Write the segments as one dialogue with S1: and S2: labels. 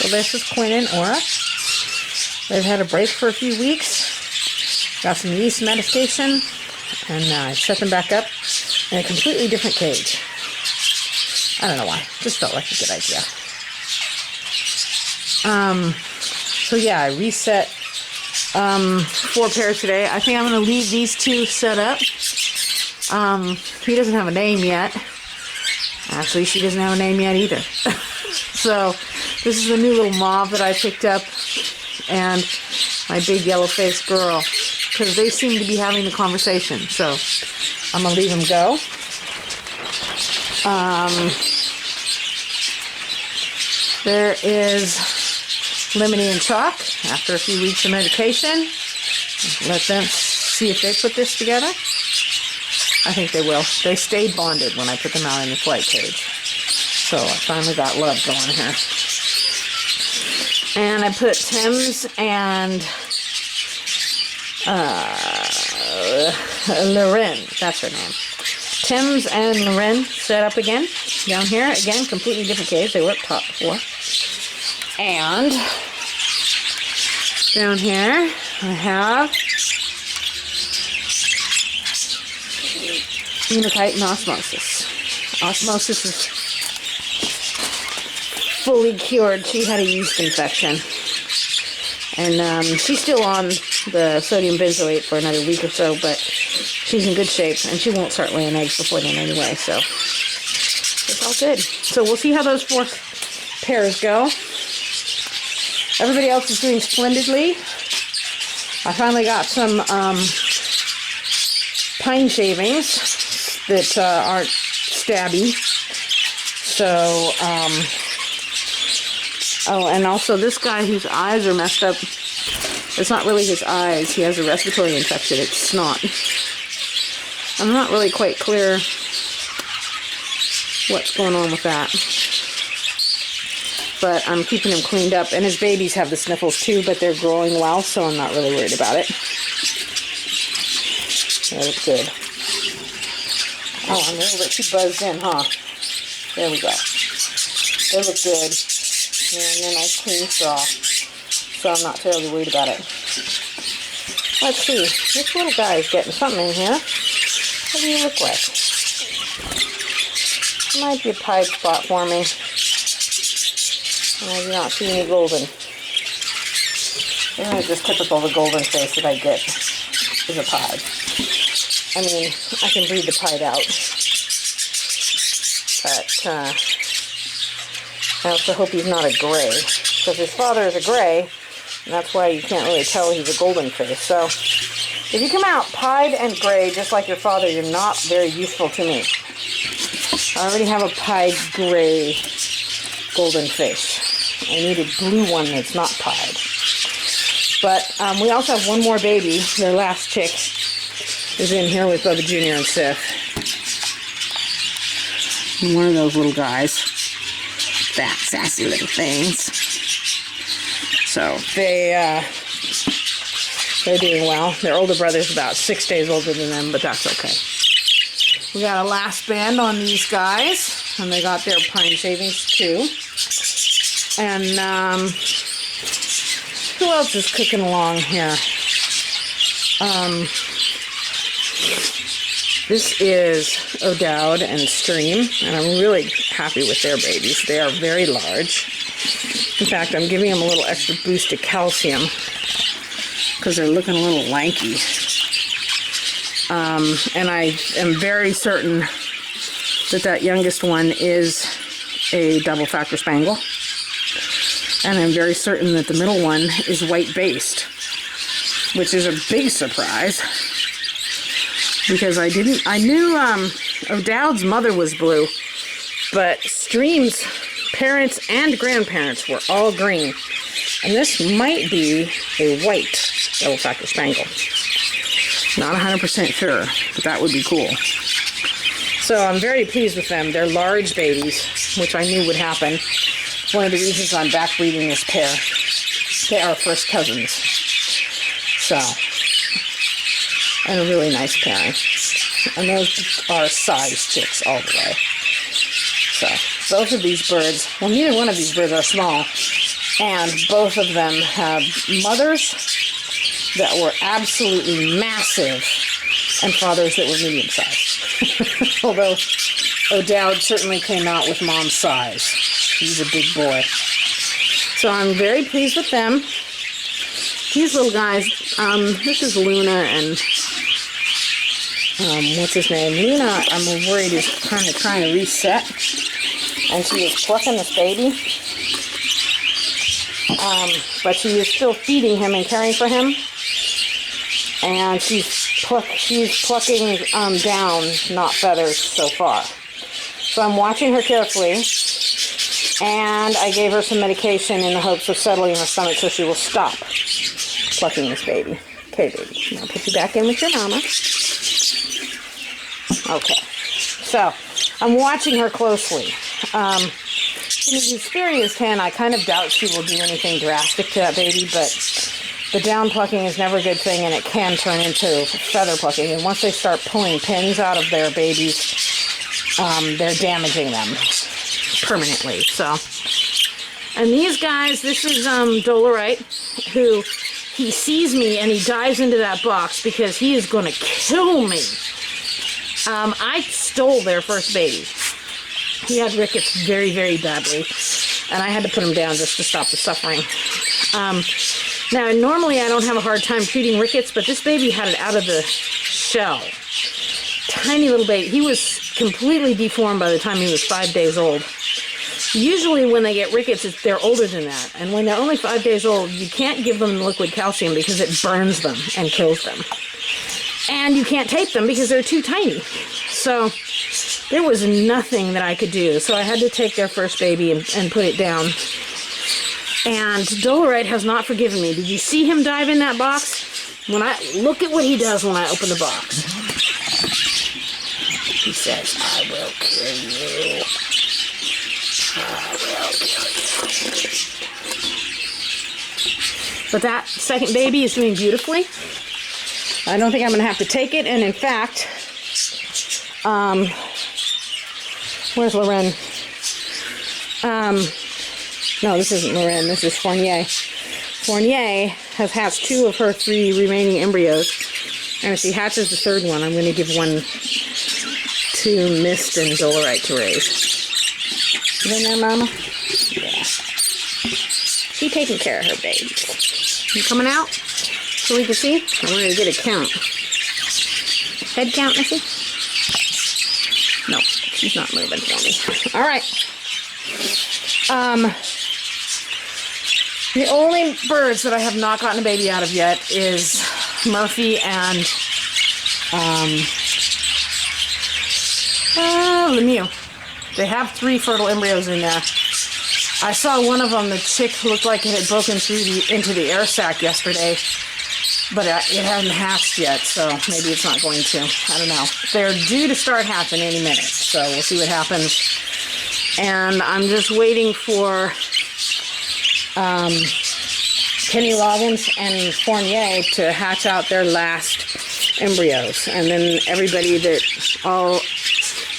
S1: So this is Quinn and Aura. They've had a break for a few weeks. Got some yeast medication. And I set them back up in a completely different cage. I don't know why. Just felt like a good idea. So yeah, I reset 4 pairs today. I think I'm going to leave these 2 set up. He doesn't have a name yet. Actually, she doesn't have a name yet either. So this is the new little mauve that I picked up. And my big yellow-faced girl. Because they seem to be having a conversation. So I'm going to leave them go. There is Lemony and Chalk after a few weeks of medication. Let them see if they put this together. I think they will. They stayed bonded when I put them out in the flight cage. So I finally got love going here. And I put Thames and Loren, that's her name. Thames and Loren set up again. Down here, again, completely different cage. They were up top before. And down here, I have Unakite and Osmosis. Osmosis is fully cured. She had a yeast infection. And she's still on the sodium benzoate for another week or so, but she's in good shape, and she won't start laying eggs before then anyway, so it's all good. So we'll see how those 4 pairs go. Everybody else is doing splendidly. I finally got some pine shavings that aren't stabby. So, oh, and also this guy whose eyes are messed up, it's not really his eyes. He has a respiratory infection. It's snot. I'm not really quite clear what's going on with that. But I'm keeping him cleaned up. And his babies have the sniffles too, but they're growing well, so I'm not really worried about it. They look good. Oh, I'm a little bit too buzzed in, huh? There we go. They look good. And then nice clean straw. So I'm not terribly worried about it. Let's see. This little guy is getting something in here. What do you look like? It might be a pied spot for me. I do not see any golden. This is just typical the golden face that I get is a pied. I mean, I can breed the pied out. But I also hope he's not a gray. Because his father is a gray, and that's why you can't really tell he's a golden face. So, if you come out pied and gray, just like your father, you're not very useful to me. I already have a pied gray golden fish. I need a blue one that's not pied. But we also have one more baby. Their last chick is in here with Bubba Jr. and Sif. And one of those little guys. Fat, sassy little things. So they're doing well. Their older brother's about 6 days older than them, but that's okay. We got a last band on these guys, and they got their pine shavings too. And who else is cooking along here? This is O'Dowd and Stream, and I'm really happy with their babies. They are very large. In fact, I'm giving them a little extra boost of calcium because they're looking a little lanky. And I am very certain that youngest one is a double factor Spangle. And I'm very certain that the middle one is white-based, which is a big surprise. Because I knew O'Dowd's mother was blue, but Stream's parents and grandparents were all green. And this might be a white double factor Spangle. Not 100% sure, but that would be cool. So I'm very pleased with them. They're large babies, which I knew would happen. One of the reasons I'm back breeding this pair. They are first cousins. So, and a really nice pairing. And those are size chicks all the way. So, both of these birds, well, neither one of these birds are small, And both of them have mothers that were absolutely massive and fathers that were medium-sized. Although O'Dowd certainly came out with mom's size. He's a big boy. So I'm very pleased with them. These little guys, this is Luna and, what's his name? Luna, I'm worried, is kind of trying to reset. And she is plucking this baby. But she is still feeding him and caring for him. And she's plucking down, not feathers so far. So I'm watching her carefully. And I gave her some medication in the hopes of settling her stomach so she will stop plucking this baby. Okay, baby. Now put you back in with your mama. Okay. So I'm watching her closely. In an experienced hen, I kind of doubt she will do anything drastic to that baby, but the down plucking is never a good thing, and it can turn into feather plucking. And once they start pulling pins out of their babies, they're damaging them permanently. So, and these guys, this is Dolerite, who he sees me and he dives into that box because he is going to kill me. I stole their first baby. He had rickets very, very badly, and I had to put him down just to stop the suffering. Now, normally I don't have a hard time treating rickets, but this baby had it out of the shell. Tiny little baby. He was completely deformed by the time he was 5 days old. Usually when they get rickets, they're older than that. And when they're only 5 days old, you can't give them liquid calcium because it burns them and kills them. And you can't tape them because they're too tiny. So there was nothing that I could do. So I had to take their first baby and put it down. And Dolerite has not forgiven me. Did you see him dive in that box? Look at what he does when I open the box. He says, I will kill you. I will kill you. But that second baby is doing beautifully. I don't think I'm going to have to take it. And in fact, where's Loren? No, this isn't Loren. This is Fournier. Fournier has hatched 2 of her 3 remaining embryos. And if she hatches the third one, I'm going to give one to Mist and Dolerite to raise. You in there, Mama? Yeah. She's taking care of her babies. You coming out so we can see? I want to get a count. Head count, Missy? No, she's not moving for me. All right. The only birds that I have not gotten a baby out of yet is Murphy and Lemieux. They have 3 fertile embryos in there. I saw one of them, the chick looked like it had broken through into the air sac yesterday, but it hadn't hatched yet, so maybe it's not going to. I don't know. They're due to start hatching any minute, so we'll see what happens. And I'm just waiting for Kenny Loggins and Fournier to hatch out their last embryos. And then everybody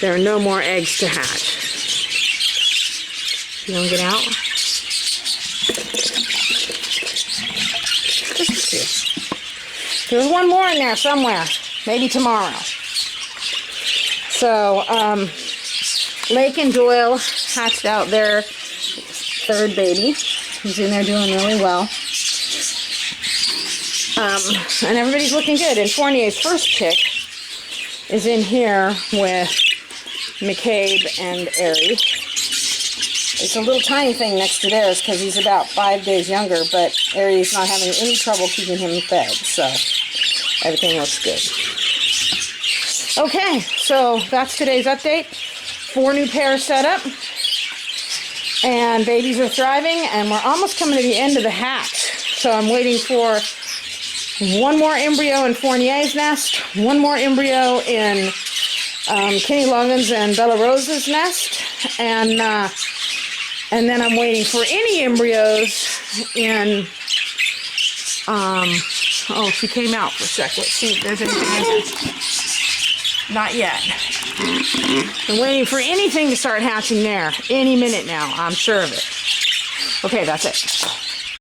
S1: there are no more eggs to hatch. You want to get out? Just see. There's one more in there somewhere. Maybe tomorrow. So, Lake and Doyle hatched out their third baby. He's in there doing really well. And everybody's looking good. And Fournier's first chick is in here with McCabe and Airy. It's a little tiny thing next to theirs because he's about 5 days younger, but Airy's not having any trouble keeping him fed, so everything looks good. Okay, so that's today's update. 4 new pairs set up, and babies are thriving, and we're almost coming to the end of the hatch. So I'm waiting for 1 more embryo in Fournier's nest, 1 more embryo in Kenny Loggins and Bella Rosa's nest, and then I'm waiting for any embryos in, oh, she came out for a sec. Let's see if there's anything in there. Not yet. I'm waiting for anything to start hatching there. Any minute now, I'm sure of it. Okay, that's it.